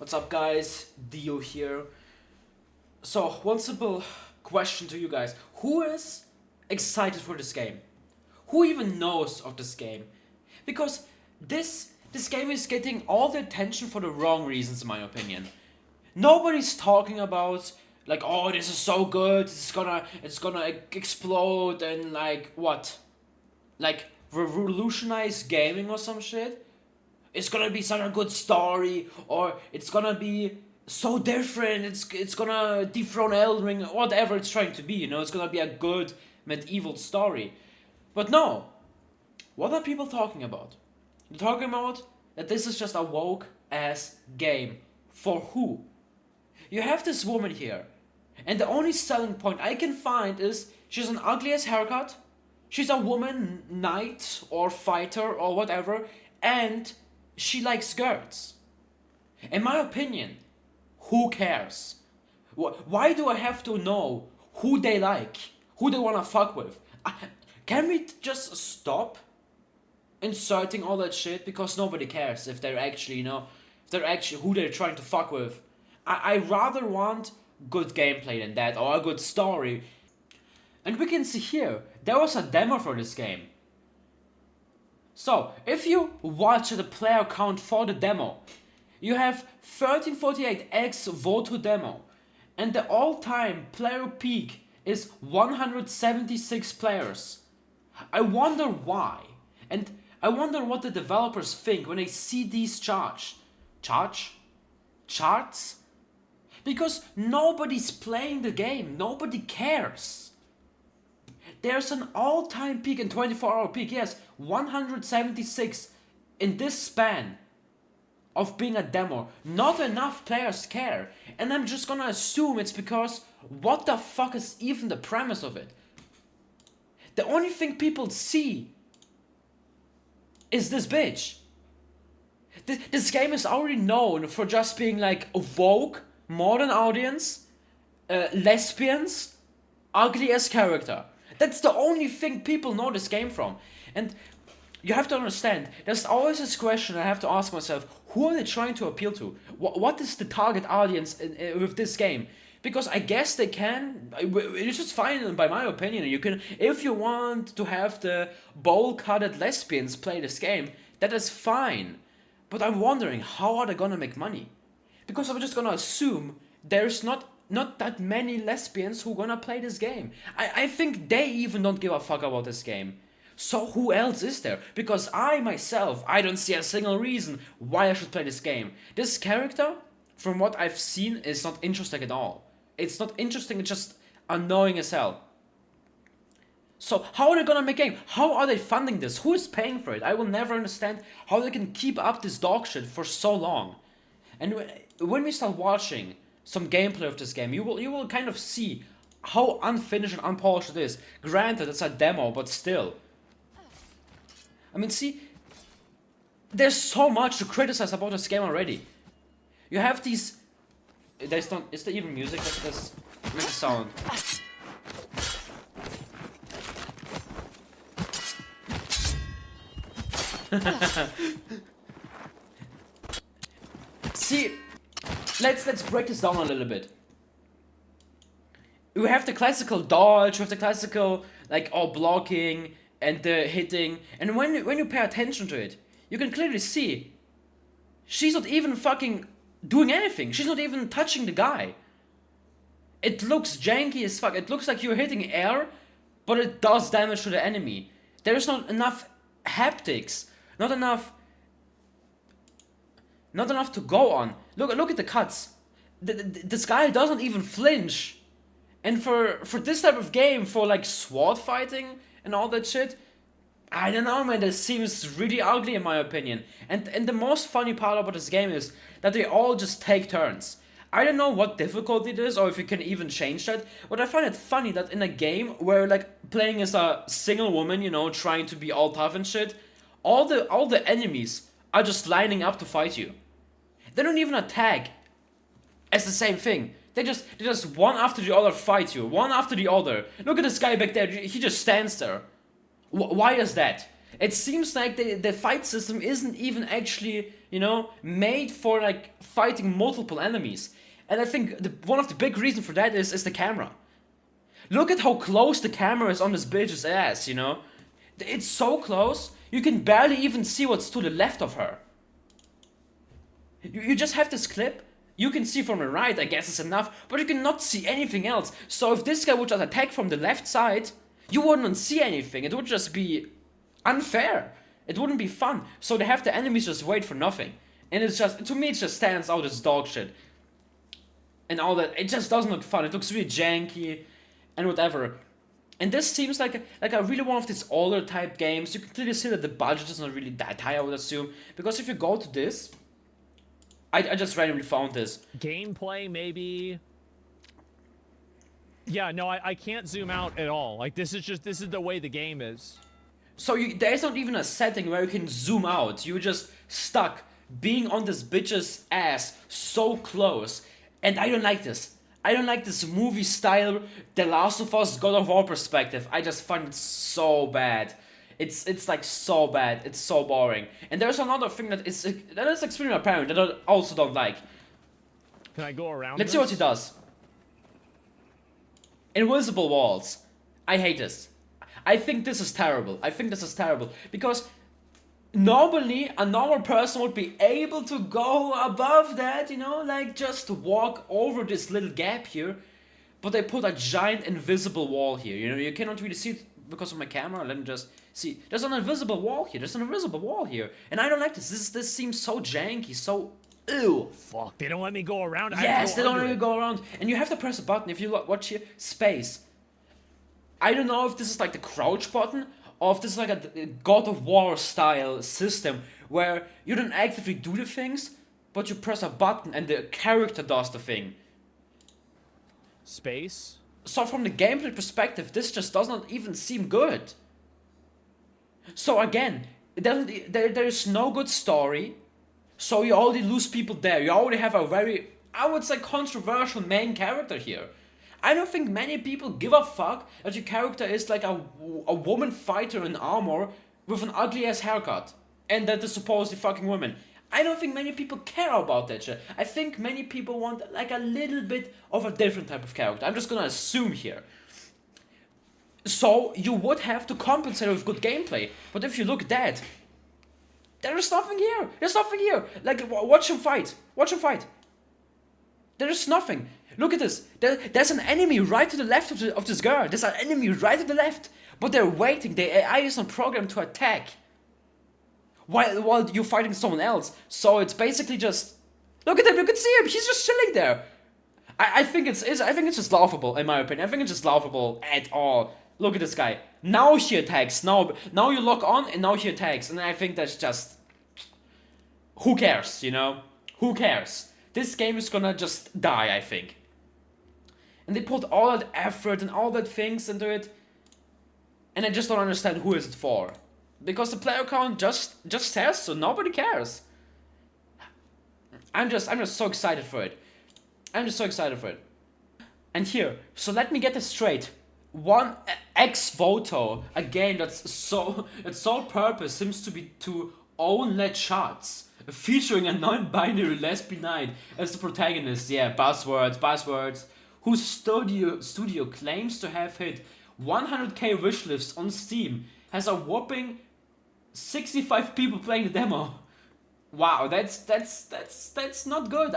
What's up, guys? Dio here. So, one simple question to you guys. Who is excited for this game? Who even knows of this game? Because this game is getting all the attention for the wrong reasons, in my opinion. Nobody's talking about like, oh, this is so good, it's gonna explode and like what? Like revolutionize gaming or some shit? It's gonna be such a good story, or it's gonna be so different. It's gonna dethrone Elden Ring, whatever it's trying to be. It's gonna be a good medieval story. But no, what are people talking about? They're talking about that this is just a woke ass game. For who? You have this woman here, and the only selling point I can find is she's an ugly ass haircut. She's a woman knight or fighter or whatever, and she likes skirts. In my opinion, who cares? Why do I have to know who they like, who they wanna fuck with? Can we just stop inserting all that shit, because nobody cares if they're actually, if they're actually who they're trying to fuck with. I rather want good gameplay than that, or a good story. And we can see here, there was a demo for this game. So, if you watch the player count for the demo, you have 1348x Voto demo, and the all-time player peak is 176 players. I wonder why, and I wonder what the developers think when they see these charts. Because nobody's playing the game, nobody cares. There's an all-time peak and 24-hour peak, yes, 176 in this span of being a demo. Not enough players care, and I'm just gonna assume it's because what the fuck is even the premise of it? The only thing people see is this bitch. This game is already known for just being like a woke, modern audience, lesbians, ugly as character. That's the only thing people know this game from. And you have to understand, there's always this question I have to ask myself, who are they trying to appeal to? What is the target audience with this game? Because I guess they can, it's just fine by my opinion. You can, if you want to have the bowl-cutted lesbians play this game, that is fine. But I'm wondering, how are they gonna make money? Because I'm just gonna assume there's not that many lesbians who gonna play this game. I think they even don't give a fuck about this game. So who else is there? Because I myself, I don't see a single reason why I should play this game. This character, from what I've seen, is not interesting at all. It's not interesting, it's just annoying as hell. So how are they gonna make game? How are they funding this? Who is paying for it? I will never understand how they can keep up this dog shit for so long. And when we start watching some gameplay of this game, you will kind of see how unfinished and unpolished it is. Granted, it's a demo, but still. I mean, see, there's so much to criticize about this game already. You have these. Is there even music? Let's make a sound. See, let's break this down a little bit. You have the classical dodge, you have the classical blocking and the hitting, and when you pay attention to it, you can clearly see she's not even fucking doing anything. She's not even touching the guy. It looks janky as fuck. It looks like you're hitting air, but it does damage to the enemy. There's not enough haptics, not enough to go on. Look at the cuts. This guy doesn't even flinch. And for this type of game, for like sword fighting and all that shit, I don't know, man, this seems really ugly in my opinion. And the most funny part about this game is that they all just take turns. I don't know what difficulty it is, or if you can even change that, but I find it funny that in a game where like playing as a single woman, trying to be all tough and shit, all the enemies are just lining up to fight you. They don't even attack as the same thing. They just one after the other fight you, one after the other. Look at this guy back there, he just stands there. Why is that? It seems like the fight system isn't even actually, you know, made for like fighting multiple enemies. And I think one of the big reasons for that is the camera. Look at how close the camera is on this bitch's ass, you know? It's so close, you can barely even see what's to the left of her. You just have this clip, you can see from the right, I guess it's enough, but you cannot see anything else. So if this guy would just attack from the left side, you wouldn't see anything. It would just be unfair. It wouldn't be fun. So they have the enemies just wait for nothing. And it's just, to me, it just stands out as dog shit. And all that, it just doesn't look fun. It looks really janky and whatever. And this seems like a really one of these older type games. You can clearly see that the budget is not really that high, I would assume. Because if you go to this, I just randomly found this. Gameplay, maybe. Yeah, no, I can't zoom out at all. Like, this is the way the game is. So there's not even a setting where you can zoom out. You're just stuck being on this bitch's ass so close. And I don't like this. I don't like this movie style, The Last of Us, God of War perspective. I just find it so bad. It's like so bad. It's so boring. And there's another thing that is extremely apparent that I also don't like. Can I go around Let's see what he does. Invisible walls. I hate this. I think this is terrible. I think this is terrible. Because normally a normal person would be able to go above that, you know, like just walk over this little gap here. But they put a giant invisible wall here. You know, you cannot really see it because of my camera. Let me just see. There's an invisible wall here. There's an invisible wall here. And I don't like this. This seems so janky, so ew. Fuck, they don't let me go around. Yes, they don't let you go around. And you have to press a button. If you watch here, space. I don't know if this is like the crouch button or if this is like a God of War style system where you don't actively do the things, but you press a button and the character does the thing. Space? So from the gameplay perspective, this just does not even seem good. So again, there's no good story, so you already lose people there. You already have a very, I would say, controversial main character here. I don't think many people give a fuck that your character is like a woman fighter in armor with an ugly ass haircut and that is supposedly fucking women. I don't think many people care about that shit. I think many people want like a little bit of a different type of character. I'm just gonna assume here. So you would have to compensate with good gameplay. But if you look at that, there is nothing here. There's nothing here. Like, watch him fight. Watch him fight. There is nothing. Look at this. There's an enemy right to the left of this girl. There's an enemy right to the left. But they're waiting. The AI is not programmed to attack. While you're fighting someone else. So it's basically just... Look at him. You can see him. He's just chilling there. I think it's just laughable, in my opinion. I think it's just laughable at all. Look at this guy. Now he attacks. Now you lock on and now he attacks. And I think that's just... Who cares, you know? Who cares? This game is gonna just die, I think. And they put all that effort and all that things into it. And I just don't understand who is it for. Because the player count just says so. Nobody cares. I'm just so excited for it. I'm just so excited for it. And here, so let me get this straight. One Voto, a game its sole purpose seems to be to own lead shots, featuring a non-binary lesbian knight as the protagonist. Yeah, buzzwords. Whose studio claims to have hit 100k wishlists on Steam, has a whopping 65 people playing the demo. Wow, that's not good.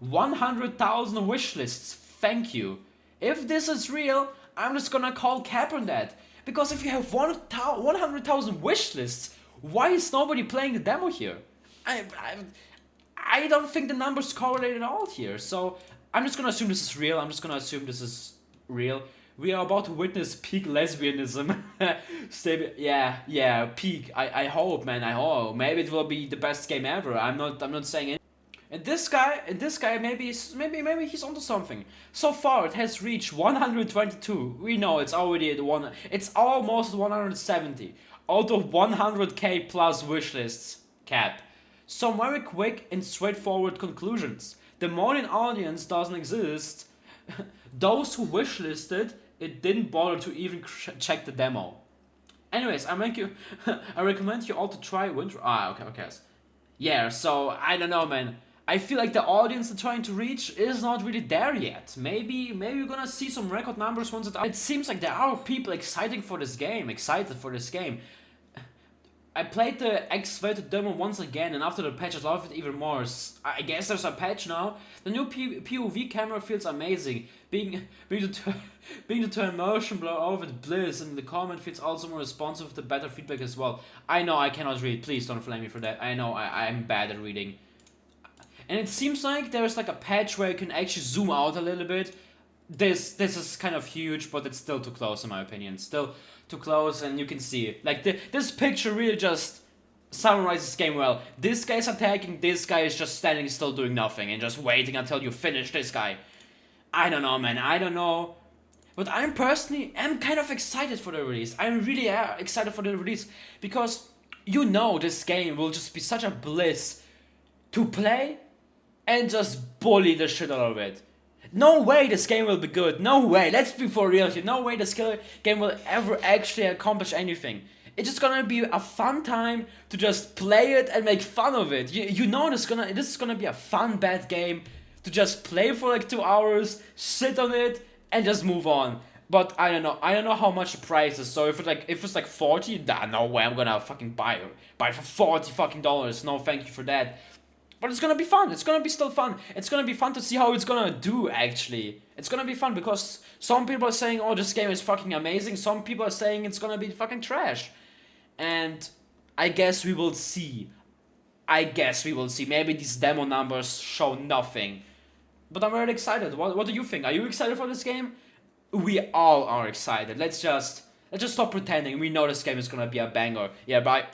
100,000 wishlists. Thank you. If this is real, I'm just gonna call cap on that. Because if you have 100,000 wishlists, why is nobody playing the demo here? I don't think the numbers correlate at all here. So I'm just gonna assume this is real. We are about to witness peak lesbianism. Yeah, peak. I hope, man. I hope. Maybe it will be the best game ever. I'm not saying it. And this guy, maybe he's onto something. So far, it has reached 122. We know it's already at one. It's almost 170 out of 100k plus wishlists cap. Some very quick and straightforward conclusions. The modding audience doesn't exist. Those who wishlisted it didn't bother to even check the demo. Anyways, I recommend you all to try Winter. Ah, okay, okay. Yeah, so I don't know, man. I feel like the audience they're trying to reach is not really there yet. Maybe we're gonna see some record numbers once it out. It seems like there are people excited for this game. I played the Voto demo once again, and after the patch, I love it even more. I guess there's a patch now. The new POV camera feels amazing. Being the turn motion blur over with bliss, and the comment feels also more responsive to better feedback as well. I know I cannot read. Please don't flame me for that. I know I'm bad at reading. And it seems like there's like a patch where you can actually zoom out a little bit. This is kind of huge, but it's still too close in my opinion. Still too close, and you can see it. Like this picture really just summarizes this game well. This guy's attacking, this guy is just standing still doing nothing and just waiting until you finish this guy. I don't know, man. I don't know. But I'm personally am kind of excited for the release. I'm really excited for the release because you know this game will just be such a bliss to play and just bully the shit out of it. No way this game will be good. No way. Let's be for real here. No way this game will ever actually accomplish anything. It's just gonna be a fun time to just play it and make fun of it. You know this is gonna be a fun bad game to just play for like 2 hours, sit on it, and just move on. But I don't know. I don't know how much the price is. So if it's like 40, nah, no way I'm gonna fucking buy it for 40 fucking dollars. No, thank you for that. But it's gonna be fun. It's gonna be still fun. It's gonna be fun to see how it's gonna do, actually. It's gonna be fun because some people are saying, oh, this game is fucking amazing. Some people are saying it's gonna be fucking trash. And I guess we will see. Maybe these demo numbers show nothing. But I'm very excited. What do you think? Are you excited for this game? We all are excited. Let's just stop pretending. We know this game is gonna be a banger. Yeah, bye.